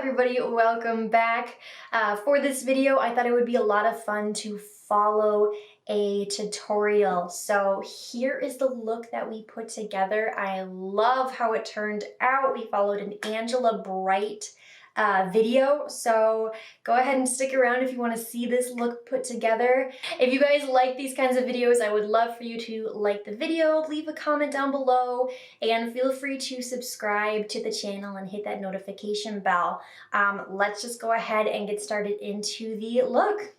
everybody, welcome back. For this video, I thought it would be a lot of fun to follow a tutorial. So here is the look that we put together. I love how it turned out. We followed an Angela Bright video, so go ahead and stick around if you want to see this look put together. If you guys like these kinds of videos, I would love for you to like the video, leave a comment down below, and feel free to subscribe to the channel and hit that notification bell. Let's just go ahead and get started into the look.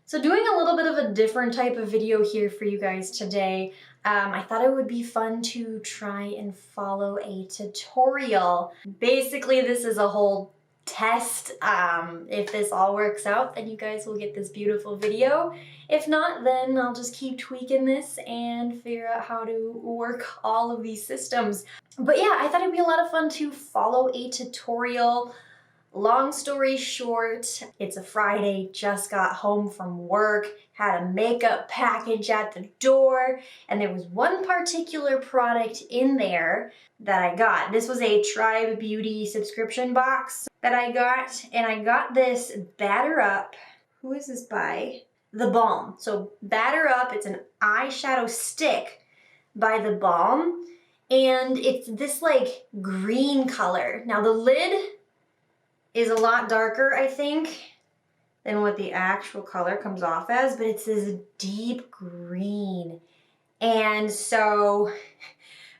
So doing a little bit of a different type of video here for you guys today. I thought it would be fun to try and follow a tutorial. Basically, this is a whole test. If this all works out, then you guys will get this beautiful video. If not, then I'll just keep tweaking this and figure out how to work all of these systems. But yeah, I thought it'd be a lot of fun to follow a tutorial. Long story short, it's a Friday, just got home from work, had a makeup package at the door, and there was one particular product in there that I got. This was a Tribe Beauty subscription box that I got, and I got this Batter Up. Who is this by? The Balm. So Batter Up, it's an eyeshadow stick by The Balm, and it's this like green color. Now the lid is a lot darker, I think, than what the actual color comes off as, but it's this deep green. And so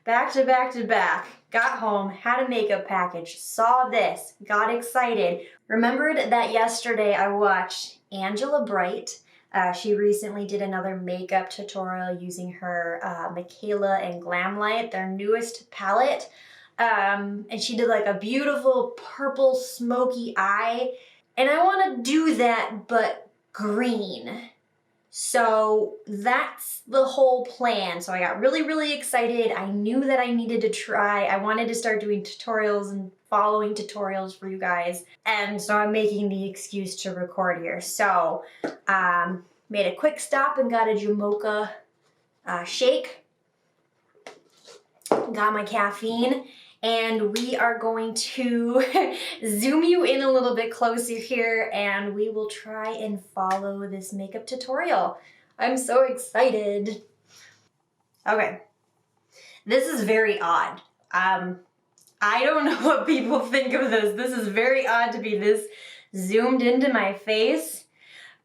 back to back to back, got home, had a makeup package, saw this, got excited. Remembered that yesterday I watched Angela Bright. She recently did another makeup tutorial using her Michaela and Glamlight, their newest palette. And she did like a beautiful purple smoky eye, and I want to do that but green. So that's the whole plan. So I got really excited. I knew that I needed to try. I wanted to start doing tutorials and following tutorials for you guys, and so I'm making the excuse to record here. So made a quick stop and got a Jamocha shake. Got my caffeine. And we are going to zoom you in a little bit closer here, and we will try and follow this makeup tutorial. I'm so excited. Okay, this is very odd. I don't know what people think of this. This is very odd to be this zoomed into my face,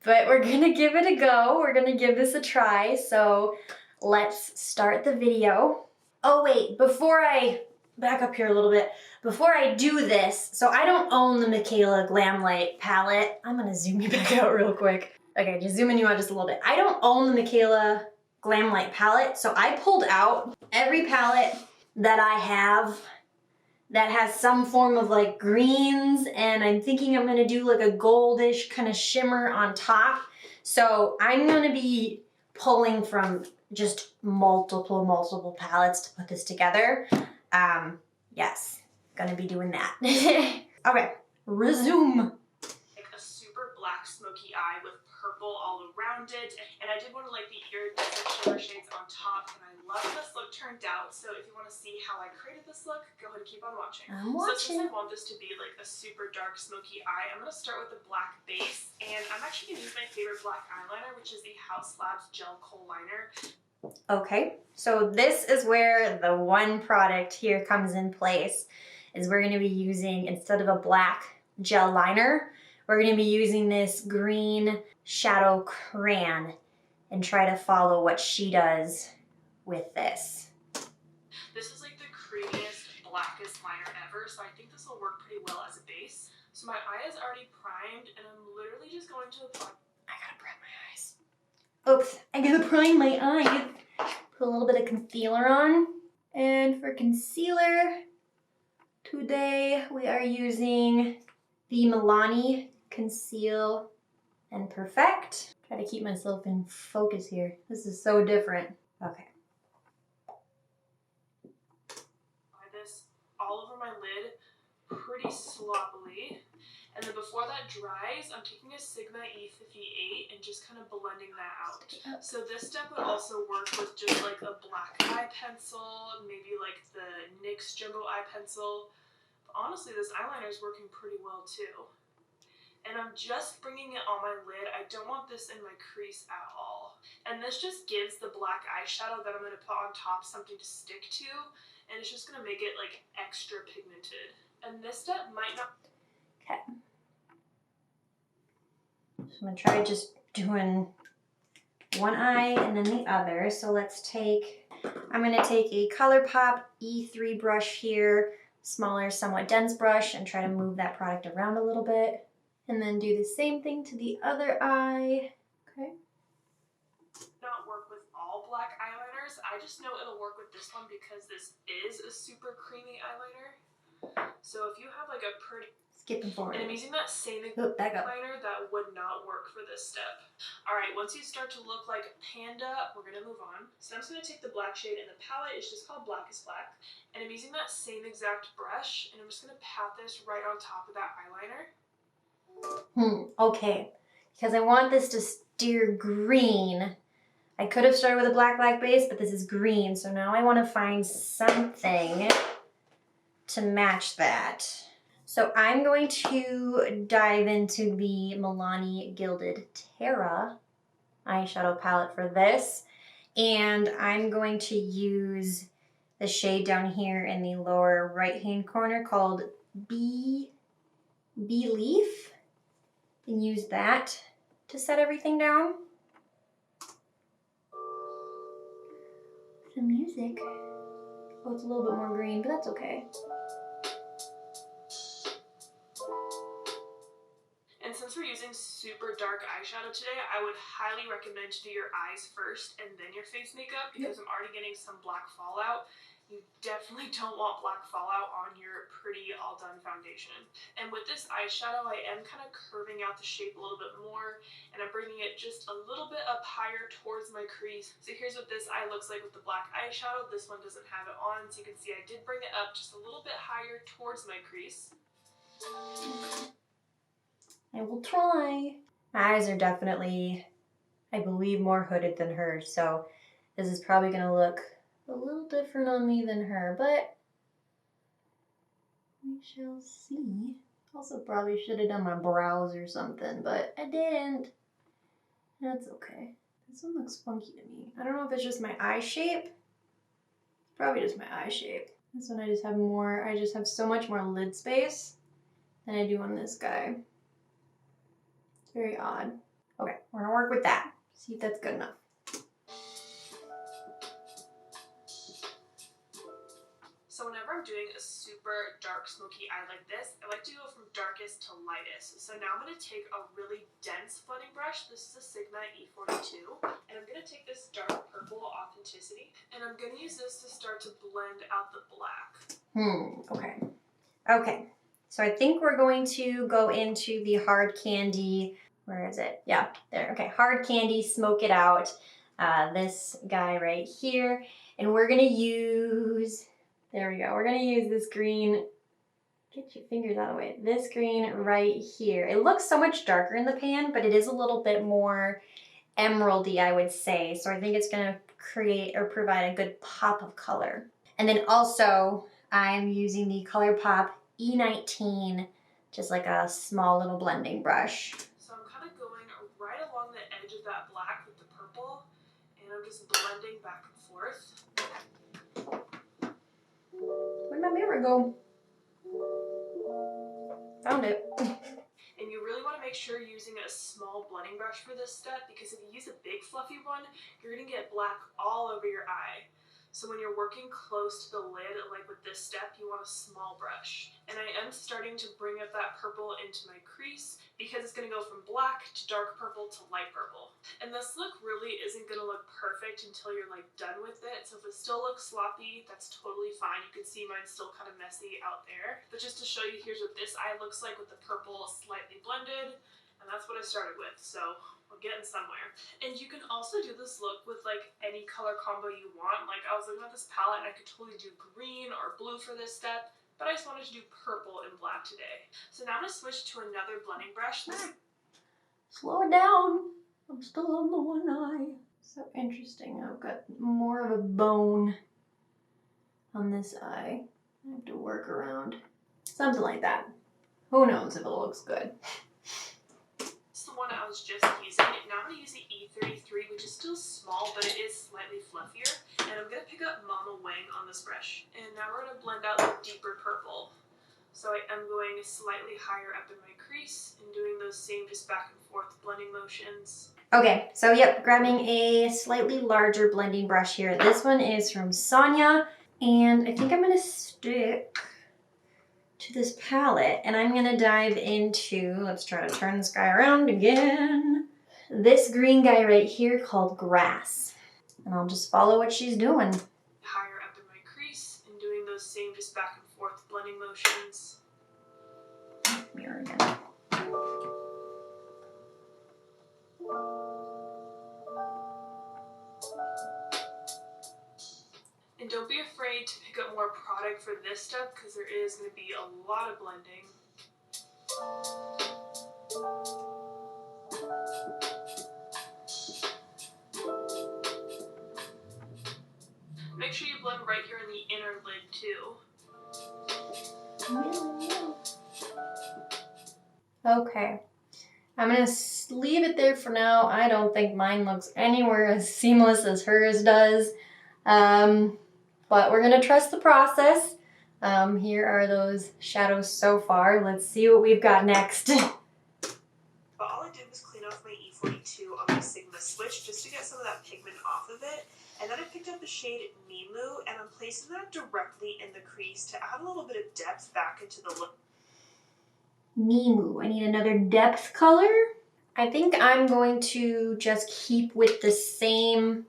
but we're gonna give it a go. We're gonna give this a try. So let's start the video. Oh wait, before I back up here a little bit. Before I do this, so I don't own the Michaela Glamlight palette. I'm gonna zoom you back out real quick. Okay, just zooming you out just a little bit. I don't own the Michaela Glamlight palette, so I pulled out every palette that I have that has some form of like greens, and I'm thinking I'm gonna do like a goldish kind of shimmer on top. So I'm gonna be pulling from just multiple palettes to put this together. Yes, gonna be doing that. Okay, resume. Like a super black smoky eye with purple all around it, and I did want to like the iridescent shimmer shades on top, and I love how this look turned out. So if you want to see how I created this look, go ahead and keep on watching. I'm watching. So since I want this to be like a super dark smoky eye, I'm gonna start with the black base, and I'm actually gonna use my favorite black eyeliner, which is the House Labs Gel Kohl Liner. Okay, so this is where the one product here comes in place, is we're going to be using, instead of a black gel liner, we're going to be using this green shadow crayon and try to follow what she does with this. This is like the creamiest, blackest liner ever, so I think this will work pretty well as a base. So my eye is already primed, and I'm literally just going to apply. I gotta prime my eyes. Oops, I gotta prime my eyes. Put a little bit of concealer on. And for concealer, today we are using the Milani Conceal and Perfect. Try to keep myself in focus here. This is so different. Okay. Apply this all over my lid pretty sloppily. And then before that dries, I'm taking a Sigma E58 and just kind of blending that out. So this step would also work with just like a black eye pencil, maybe like the NYX Jumbo Eye Pencil. honestly, this eyeliner is working pretty well too. And I'm just bringing it on my lid. I don't want this in my crease at all. And this just gives the black eyeshadow that I'm going to put on top something to stick to. And it's just going to make it like extra pigmented. And this step might not... Okay. So I'm going to try just doing one eye and then the other. So let's take, I'm going to take a Colourpop E3 brush here, smaller, somewhat dense brush, and try to move that product around a little bit. And then do the same thing to the other eye. Okay. Not work with all black eyeliners. I just know it'll work with this one because this is a super creamy eyeliner. So if you have like a pretty... Skipping forward. And I'm using that same eyeliner that would not work for this step. All right, once you start to look like Panda, we're gonna move on. So I'm just gonna take the black shade in the palette. It's just called Black is Black. And I'm using that same exact brush, and I'm just gonna pat this right on top of that eyeliner. Okay, because I want this to steer green. I could have started with a black base, but this is green, so now I want to find something to match that. So I'm going to dive into the Milani Gilded Terra eyeshadow palette for this, and I'm going to use the shade down here in the lower right-hand corner called Bee Leaf. And use that to set everything down. The music. Oh, it's a little bit more green, but that's okay. And since we're using super dark eyeshadow today, I would highly recommend to do your eyes first and then your face makeup because I'm already getting some black fallout. You definitely don't want black fallout on your pretty all done foundation. And with this eyeshadow, I am kind of curving out the shape a little bit more, and I'm bringing it just a little bit up higher towards my crease. So here's what this eye looks like with the black eyeshadow. This one doesn't have it on, so you can see I did bring it up just a little bit higher towards my crease. I will try. My eyes are definitely, I believe, more hooded than hers, so this is probably going to look a little different on me than her, but we shall see. Also probably should have done my brows or something, but I didn't. That's okay. This one looks funky to me. I don't know if it's just my eye shape. It's probably just my eye shape. This one I just have so much more lid space than I do on this guy. It's very odd. Okay, we're gonna work with that. See if that's good enough. So whenever I'm doing a super dark smoky eye like this, I like to go from darkest to lightest. So now I'm going to take a really dense blending brush. This is a Sigma E42. And I'm going to take this dark purple Authenticity. And I'm going to use this to start to blend out the black. Okay. Okay. So I think we're going to go into the Hard Candy. Where is it? Yeah, there. Okay, Hard Candy, Smoke It Out. This guy right here. And we're going to use... There we go. We're going to use this green. Get your fingers out of the way. This green right here. It looks so much darker in the pan, but it is a little bit more emeraldy, I would say. So I think it's going to create or provide a good pop of color. And then also, I'm using the Colourpop E19, just like a small little blending brush. So I'm kind of going right along the edge of that black with the purple, and I'm just blending back and forth. Where'd my mirror go? Found it. And you really want to make sure you're using a small blending brush for this step, because if you use a big fluffy one, you're going to get black all over your eye. So when you're working close to the lid, like with this step, you want a small brush. And I am starting to bring up that purple into my crease because it's going to go from black to dark purple to light purple. And this look really isn't going to look perfect until you're like done with it. So if it still looks sloppy, that's totally fine. You can see mine's still kind of messy out there. But just to show you, here's what this eye looks like with the purple slightly blended. And that's what I started with. So we're getting somewhere. And you can also do this look with like any color combo you want. Like I was looking at this palette and I could totally do green or blue for this step, but I just wanted to do purple and black today. So now I'm going to switch to another blending brush. Slow it down. I'm still on the one eye. So interesting. I've got more of a bone on this eye. I have to work around. Something like that. Who knows if it looks good. It's the one I was just using. Now I'm going to use the E33, which is still small, but it is slightly fluffier. And I'm going to pick up Mama Wang on this brush. And now we're going to blend out the deeper purple. So I am going slightly higher up in my crease and doing those same just back and forth blending motions. Okay, so yep, grabbing a slightly larger blending brush here. This one is from Sonia, and I think I'm gonna stick to this palette, and I'm gonna dive into, let's try to turn this guy around again, this green guy right here called Grass. And I'll just follow what she's doing. Higher up in my crease and doing those same just back and forth blending motions. Mirror again. And don't be afraid to pick up more product for this step because there is going to be a lot of blending. Make sure you blend right here in the inner lid too. Okay, I'm gonna leave it there for now. I don't think mine looks anywhere as seamless as hers does. But we're gonna trust the process. Here are those shadows so far. Let's see what we've got next. But all I did was clean off my E42 on my Sigma switch just to get some of that pigment off of it. And then I picked up the shade Mimu and I'm placing that directly in the crease to add a little bit of depth back into the look. Mimu, I need another depth color. I think I'm going to just keep with the same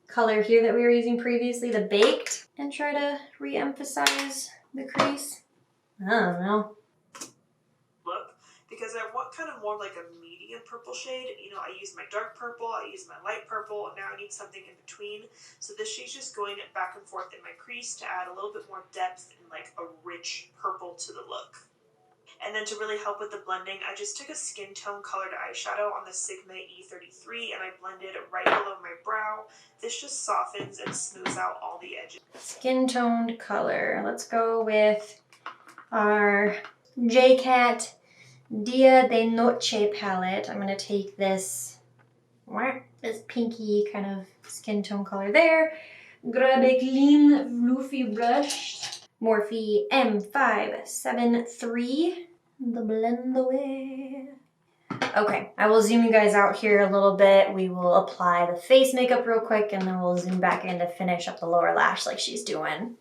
color here that we were using previously, the Baked, and try to re-emphasize the crease. I don't know. Look, because I want kind of more like a medium purple shade. You know, I use my dark purple, I use my light purple, and now I need something in between. So this shade's just going back and forth in my crease to add a little bit more depth and like a rich purple to the look. And then to really help with the blending, I just took a skin tone colored eyeshadow on the Sigma E33 and I blended right below my brow. This just softens and smooths out all the edges. Skin toned color. Let's go with our J-Cat Dia de Noche palette. I'm going to take this pinky kind of skin tone color there. Grab a clean fluffy brush. Morphe M573. The blend away. Okay, I will zoom you guys out here a little bit. We will apply the face makeup real quick and then we'll zoom back in to finish up the lower lash like she's doing.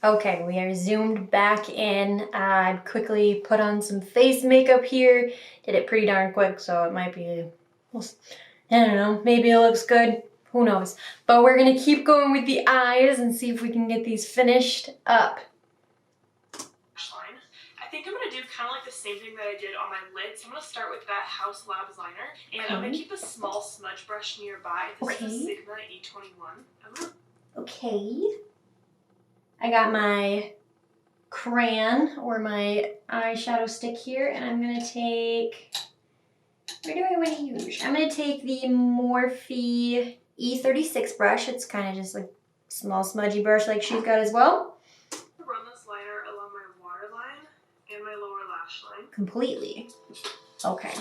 Okay, we are zoomed back in. I quickly put on some face makeup here. Did it pretty darn quick, so it might be, I don't know, maybe it looks good. Who knows? But we're gonna keep going with the eyes and see if we can get these finished up. I think I'm going to do kind of like the same thing that I did on my lid. So I'm going to start with that House Labs liner. And I'm going to keep a small smudge brush nearby. This is a Sigma E21. Okay. I got my crayon or my eyeshadow stick here, and I'm going to take, where do I want to use? I'm going to take the Morphe E36 brush. It's kind of just like a small smudgy brush like she's got as well. Run this liner along my waterline and my lower lash line. Completely. Okay.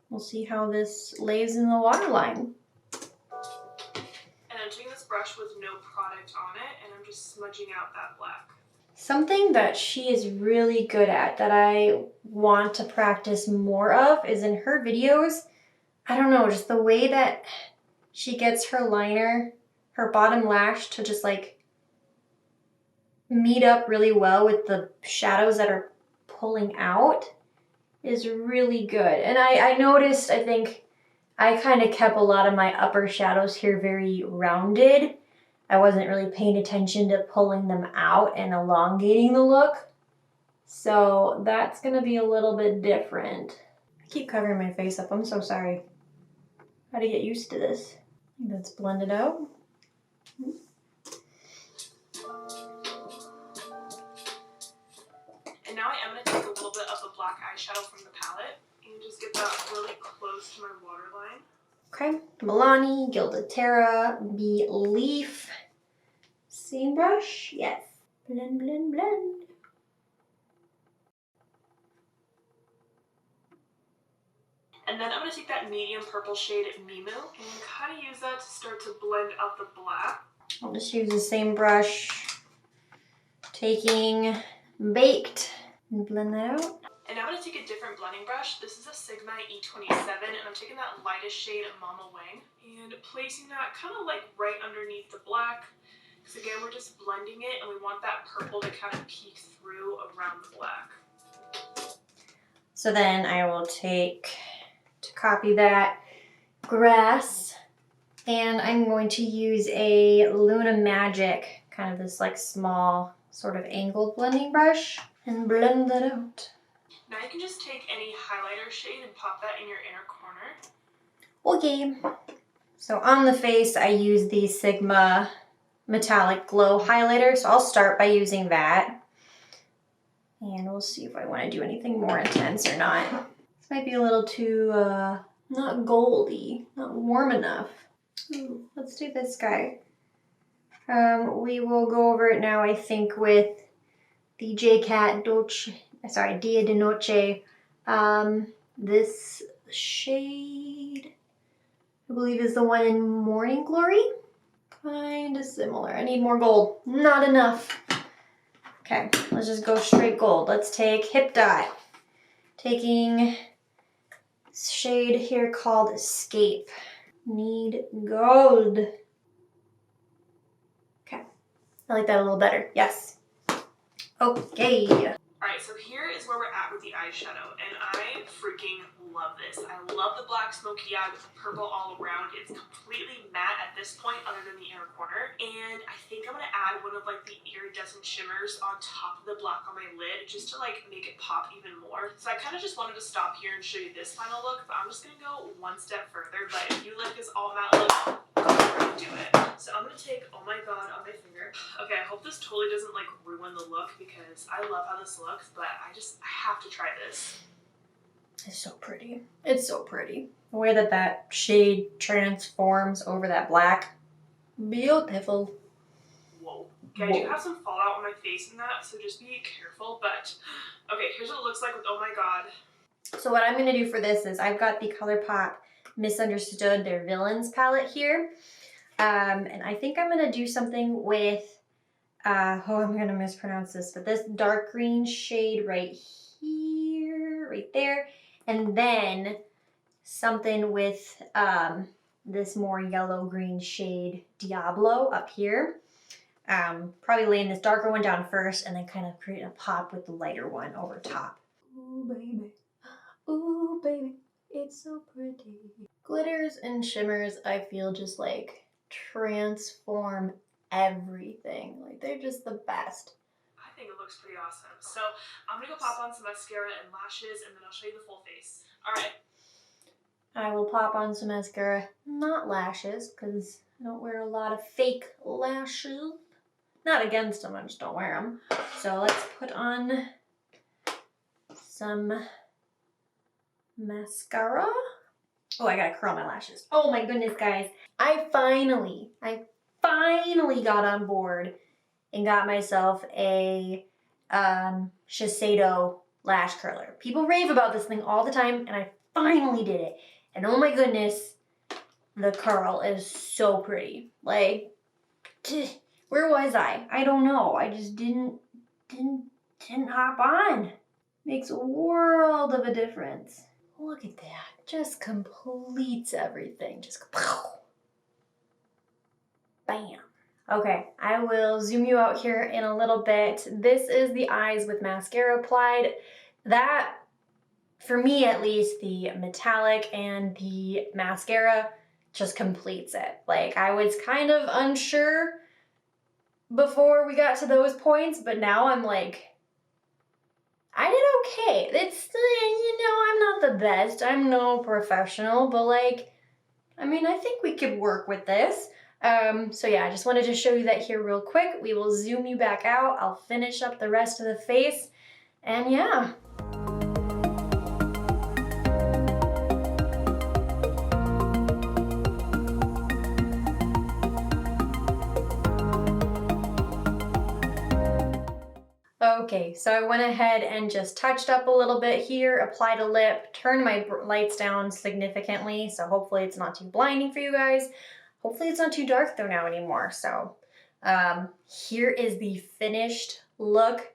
We'll see how this lays in the waterline. And I'm taking this brush with no product on it, and I'm just smudging out that black. Something that she is really good at that I want to practice more of is in her videos. I don't know, just the way that she gets her liner, her bottom lash to just like meet up really well with the shadows that are pulling out is really good. And I noticed, I think I kind of kept a lot of my upper shadows here very rounded. I wasn't really paying attention to pulling them out and elongating the look. So that's gonna be a little bit different. I keep covering my face up, I'm so sorry. Gotta get used to this. Let's blend it out. And now I am going to take a little bit of the black eyeshadow from the palette and just get that really close to my waterline. Okay, Milani, Gilded Terra, Leaf. Same brush? Yes. Blend, blend, blend. And then I'm going to take that medium purple shade Mimu and kind of use that to start to blend out the black. I'll just use the same brush. Taking Baked and blend that out. And now I'm going to take a different blending brush. This is a Sigma E27, and I'm taking that lightest shade Mama Wang and placing that kind of like right underneath the black. Because again, we're just blending it, and we want that purple to kind of peek through around the black. So then I will take, to copy that, Grass, and I'm going to use a Luna Magic, kind of this like small sort of angled blending brush, and blend that out. Now you can just take any highlighter shade and pop that in your inner corner. Okay. So on the face, I use the Sigma Metallic Glow Highlighter, so I'll start by using that. And we'll see if I want to do anything more intense or not. This might be a little too, not goldy, not warm enough. Ooh, let's do this guy. We will go over it now, I think, with the J-Cat Dia de Noche. This shade, I believe, is the one in Morning Glory. Kind of similar. I need more gold. Not enough. Okay, let's just go straight gold. Let's take Hip Dot. Taking shade here called Escape. Need gold. Okay, I like that a little better. Yes. Okay. Alright, so here is where we're at with the eyeshadow, and I freaking love this. I love the black smoky eye with the purple all around. It's completely matte at this point other than the inner corner, and I think I'm going to add one of like the iridescent shimmers on top of the black on my lid just to like make it pop even more. So I kind of just wanted to stop here and show you this final look, but I'm just going to go one step further. But if you like this all matte look, go ahead and do it. So I'm going to take Oh My God on my finger. Okay, I hope this totally doesn't like ruin the look because I love how this looks, but I have to try this. It's so pretty. It's so pretty. The way that that shade transforms over that black. Beautiful. Whoa. Okay, I do have some fallout on my face in that, so just be careful. But, okay, here's what it looks like with Oh My God. So what I'm going to do for this is I've got the Colourpop Misunderstood Their Villains palette here. And I think I'm going to do something with, I'm going to mispronounce this, but this dark green shade right here, right there. And then something with this more yellow-green shade Diablo up here. Probably laying this darker one down first and then kind of create a pop with the lighter one over top. Ooh, baby, it's so pretty. Glitters and shimmers, I feel, just like transform everything. Like, they're just the best. I think it looks pretty awesome. So I'm gonna go pop on some mascara and lashes, and then I'll show you the full face. All right. I will pop on some mascara, not lashes, because I don't wear a lot of fake lashes. Not against them, I just don't wear them. So let's put on some mascara. Oh, I gotta curl my lashes. Oh my goodness, guys. I finally got on board and got myself a Shiseido lash curler. People rave about this thing all the time, and I finally did it. And oh my goodness, the curl is so pretty. Like, where was I? I don't know. I just didn't hop on. Makes a world of a difference. Look at that. Just completes everything. Just bam. Okay, I will zoom you out here in a little bit. This is the eyes with mascara applied. That, for me at least, the metallic and the mascara just completes it. Like, I was kind of unsure before we got to those points, but now I'm like, I did okay. It's, I'm not the best. I'm no professional, but like, I mean, I think we could work with this. So yeah, I just wanted to show you that here real quick. We will zoom you back out. I'll finish up the rest of the face, and yeah. Okay, so I went ahead and just touched up a little bit here, applied a lip, turned my lights down significantly, so hopefully it's not too blinding for you guys. Hopefully it's not too dark though now anymore. So here is the finished look.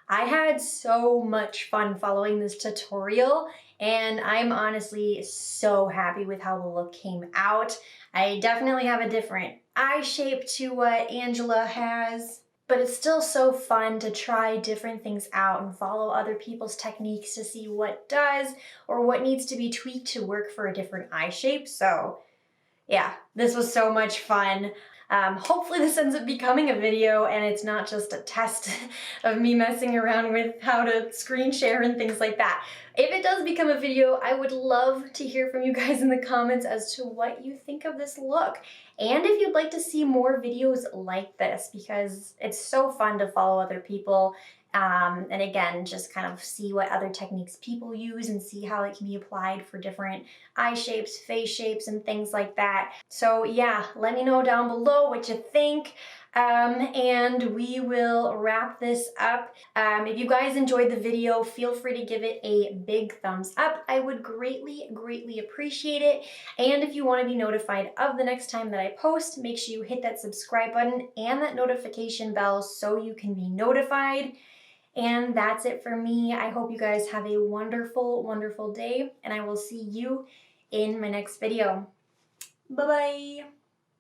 I had so much fun following this tutorial, and I'm honestly so happy with how the look came out. I definitely have a different eye shape to what Angela has, but it's still so fun to try different things out and follow other people's techniques to see what does or what needs to be tweaked to work for a different eye shape. So yeah, this was so much fun. Hopefully this ends up becoming a video and it's not just a test of me messing around with how to screen share and things like that. If it does become a video, I would love to hear from you guys in the comments as to what you think of this look. And if you'd like to see more videos like this, because it's so fun to follow other people. And again, just kind of see what other techniques people use and see how it can be applied for different eye shapes, face shapes, and things like that. So yeah, let me know down below what you think. And we will wrap this up. If you guys enjoyed the video, feel free to give it a big thumbs up. I would greatly, greatly appreciate it. And if you want to be notified of the next time that I post, make sure you hit that subscribe button and that notification bell so you can be notified. And that's it for me. I hope you guys have a wonderful, wonderful day, and I will see you in my next video. Bye-bye.